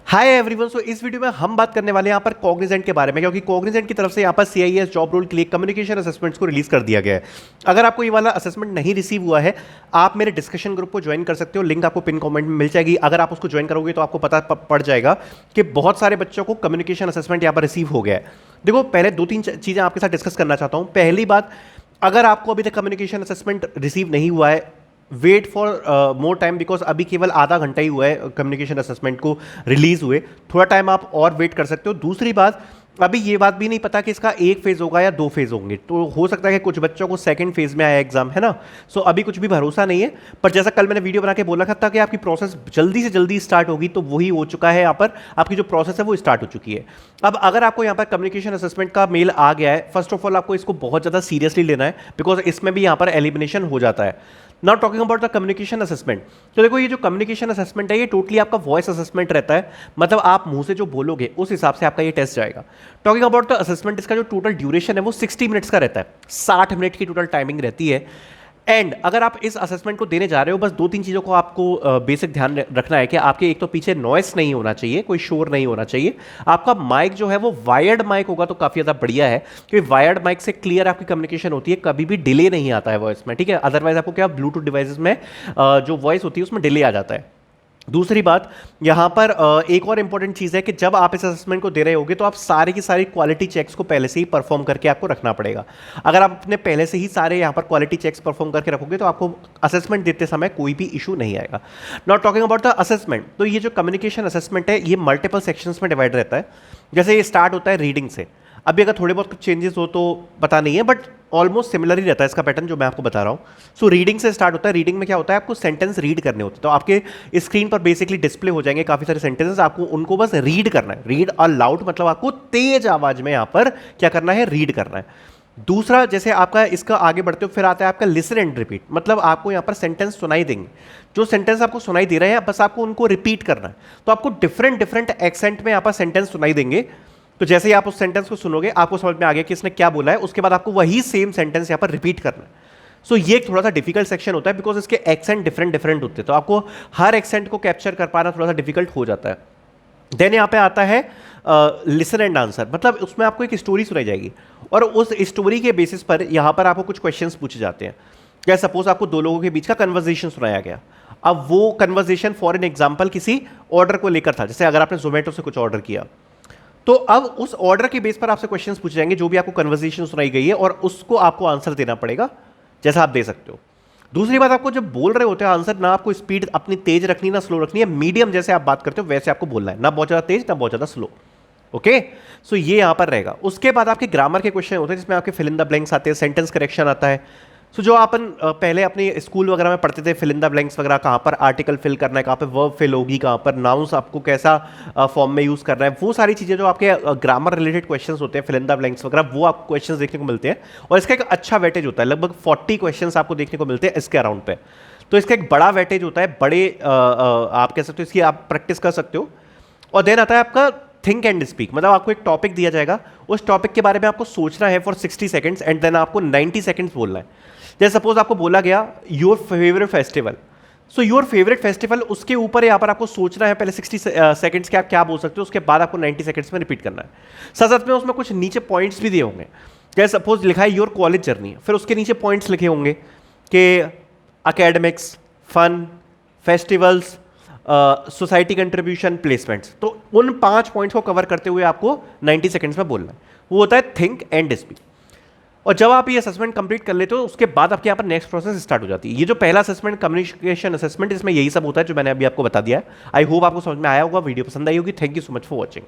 Hi everyone. सो इस video में हम बात करने वाले हैं यहाँ पर कॉग्निजेंट के बारे में, क्योंकि कॉग्निजेंट की तरफ से यहाँ पर सीआईएस जॉब रोल के लिए कम्युनिकेशन असेसमेंट्स को रिलीज कर दिया गया है। अगर आपको ये वाला असेसमेंट नहीं रिसीव हुआ है, आप मेरे डिस्कशन ग्रुप को ज्वाइन कर सकते हो। लिंक आपको पिन कमेंट में मिल जाएगी। अगर आप उसको ज्वाइन करोगे तो आपको पता पड़ जाएगा कि बहुत सारे बच्चों को कम्युनिकेशन असेसमेंट यहाँ पर रिसीव हो गया है। देखो, पहले दो तीन चीज़ें आपके साथ डिस्कस करना चाहता हूँ। पहली बात, अगर आपको अभी तक कम्युनिकेशन असेसमेंट रिसीव नहीं हुआ है, wait for more time, because अभी केवल आधा घंटा ही हुआ है कम्युनिकेशन असेसमेंट को रिलीज हुए। थोड़ा टाइम आप और वेट कर सकते हो। दूसरी बात, अभी ये बात भी नहीं पता कि इसका एक फेज होगा या दो फेज होंगे, तो हो सकता है कि कुछ बच्चों को सेकंड फेज में आया एग्जाम, है ना। सो अभी कुछ भी भरोसा नहीं है। पर जैसा कल मैंने वीडियो बना के बोला था कि आपकी प्रोसेस जल्दी से जल्दी स्टार्ट होगी, तो वही हो चुका है। यहाँ पर आपकी जो प्रोसेस है वो स्टार्ट हो चुकी है। अब अगर आपको यहाँ पर कम्युनिकेशन असेसमेंट का मेल आ गया है, फर्स्ट ऑफ ऑल आपको इसको बहुत ज़्यादा सीरियसली लेना है, बिकॉज इसमें भी यहाँ पर एलिमिनेशन हो जाता है। Now talking about the communication assessment, तो देखो, ये जो कम्युनिकेशन असेसमेंट है ये टोटली आपका वॉइस असेसमेंट रहता है। मतलब आप मुंह से जो बोलोगे उस हिसाब से आपका ये टेस्ट जाएगा। टॉकिंग अबाउट द असेसमेंट, इसका जो टोटल ड्यूरेशन है वो 60 मिनट्स का रहता है। 60 मिनट की टोटल टाइमिंग रहती है। एंड अगर आप इस असेसमेंट को देने जा रहे हो, बस दो तीन चीज़ों को आपको बेसिक ध्यान रखना है कि आपके एक तो पीछे नॉइस नहीं होना चाहिए, कोई शोर नहीं होना चाहिए। आपका माइक जो है वो वायर्ड माइक होगा तो काफ़ी ज़्यादा बढ़िया है, क्योंकि वायर्ड माइक से क्लियर आपकी कम्युनिकेशन होती है, कभी भी डिले नहीं आता है वॉइस में, ठीक है। अदरवाइज आपको क्या, ब्लूटूथ डिवाइसेस में जो वॉइस होती है उसमें डिले आ जाता है। दूसरी बात, यहाँ पर एक और इंपॉर्टेंट चीज़ है कि जब आप इस असेसमेंट को दे रहे होगे तो आप सारी की सारी क्वालिटी चेक्स को पहले से ही परफॉर्म करके आपको रखना पड़ेगा। अगर आप अपने पहले से ही सारे यहाँ पर क्वालिटी चेक्स परफॉर्म करके रखोगे तो आपको असेसमेंट देते समय कोई भी इशू नहीं आएगा। Not talking about the assessment, तो ये जो कम्युनिकेशन असेसमेंट है ये मल्टीपल सेक्शंस में डिवाइड रहता है। जैसे ये स्टार्ट होता है रीडिंग से। अभी अगर थोड़े बहुत चेंजेस हो तो पता नहीं है, बट ऑलमोस्ट सिमिलर ही रहता है इसका पैटर्न जो मैं आपको बता रहा हूँ। सो रीडिंग से स्टार्ट होता है। रीडिंग में क्या होता है, आपको सेंटेंस रीड करने होते हैं। तो आपके स्क्रीन पर बेसिकली डिस्प्ले हो जाएंगे काफ़ी सारे सेंटेंसेस, आपको उनको बस रीड करना है। रीड और लाउड मतलब आपको तेज आवाज में यहाँ पर क्या करना है, रीड करना है। दूसरा, जैसे आपका इसका आगे बढ़ते हो फिर आता है आपका लिसन एंड रिपीट। मतलब आपको यहाँ पर सेंटेंस सुनाई देंगे, जो सेंटेंस आपको सुनाई दे रहे हैं बस आपको उनको रिपीट करना है। तो आपको डिफरेंट डिफरेंट एक्सेंट में यहाँ पर सेंटेंस सुनाई देंगे। तो जैसे ही आप उस सेंटेंस को सुनोगे आपको समझ में आ गया कि इसने क्या बोला है, उसके बाद आपको वही सेम सेंटेंस यहाँ पर रिपीट करना है। सो ये एक थोड़ा सा डिफिकल्ट सेक्शन होता है, बिकॉज इसके एक्सेंट डिफरेंट डिफरेंट होते हैं, तो आपको हर एक्सेंट को कैप्चर कर पाना थोड़ा सा डिफिकल्ट हो जाता है। देन यहाँ पे आता है लिसन एंड आंसर। मतलब उसमें आपको एक स्टोरी सुनाई जाएगी और उस स्टोरी के बेसिस पर यहाँ पर आपको कुछ क्वेश्चंस पूछे जाते हैं। क्या सपोज आपको दो लोगों के बीच का कन्वर्सेशन सुनाया गया। अब वो कन्वर्सेशन फॉर एन एग्जाम्पल किसी ऑर्डर को लेकर था। जैसे अगर आपने जोमेटो से कुछ ऑर्डर किया, तो अब उस ऑर्डर के बेस पर आपसे क्वेश्चंस पूछे जाएंगे जो भी आपको कन्वर्सेशन सुनाई गई है, और उसको आपको आंसर देना पड़ेगा जैसा आप दे सकते हो। दूसरी बात, आपको जब बोल रहे होते हैं आंसर, ना आपको स्पीड अपनी तेज रखनी ना स्लो रखनी है। मीडियम जैसे आप बात करते हो वैसे आपको बोलना है, ना बहुत ज़्यादा तेज ना बहुत ज़्यादा स्लो। ओके, सो ये यहां पर रहेगा। उसके बाद आपके ग्रामर के क्वेश्चन होते हैं जिसमें आपके फिल इन द ब्लैंक्स आते हैं, सेंटेंस करेक्शन आता है। सो जो अपन पहले अपने स्कूल वगैरह में पढ़ते थे, फिल इन द ब्लैंक्स वगैरह, कहाँ पर आर्टिकल फिल करना है, कहाँ पर वर्ब फिल होगी, कहाँ पर नाउन्स आपको कैसा फॉर्म में यूज़ करना है, वो सारी चीज़ें जो आपके ग्रामर रिलेटेड क्वेश्चंस होते हैं, फिल इन द ब्लैंक्स वगैरह, वो आपको क्वेश्चंस देखने को मिलते हैं। और इसका एक अच्छा वेटेज होता है, लगभग 40 क्वेश्चंस आपको देखने को मिलते हैं इसके अराउंड पे। तो इसका एक बड़ा वेटेज होता है, बड़े आप कह सकते हो, इसकी आप प्रैक्टिस कर सकते हो। और देन आता है आपका थिंक एंड स्पीक। मतलब आपको एक टॉपिक दिया जाएगा, उस टॉपिक के बारे में आपको सोचना है फॉर 60 सेकंड्स एंड देन आपको 90 सेकंड्स बोलना है। जैसे सपोज आपको बोला गया your favourite festival, so your favourite festival, उसके ऊपर यहाँ पर आपको सोचना है पहले 60 सेकंड्स के आप क्या बोल सकते हो, उसके बाद आपको 90 सेकंड्स में रिपीट करना है। साथ साथ में उसमें कुछ नीचे पॉइंट्स भी दिए होंगे। जैसे सपोज लिखा है योर कॉलेज जर्नी, फिर उसके नीचे पॉइंट्स लिखे होंगे कि academics, fun, festivals, society contribution, placements. तो उन 5 पॉइंट्स को कवर करते हुए आपको 90 सेकंड्स में बोलना है। वो होता है थिंक एंड स्पीक। और जब आप ये असेसमेंट कंप्लीट कर लेते हो उसके बाद आपके यहाँ पर नेक्स्ट प्रोसेस स्टार्ट हो जाती है। ये जो पहला असेसमेंट कम्युनिकेशन असेसमेंट, इसमें यही सब होता है जो मैंने अभी आपको बता दिया है। आई होप आपको समझ में आया होगा, वीडियो पसंद आई होगी। Thank you so much for watching.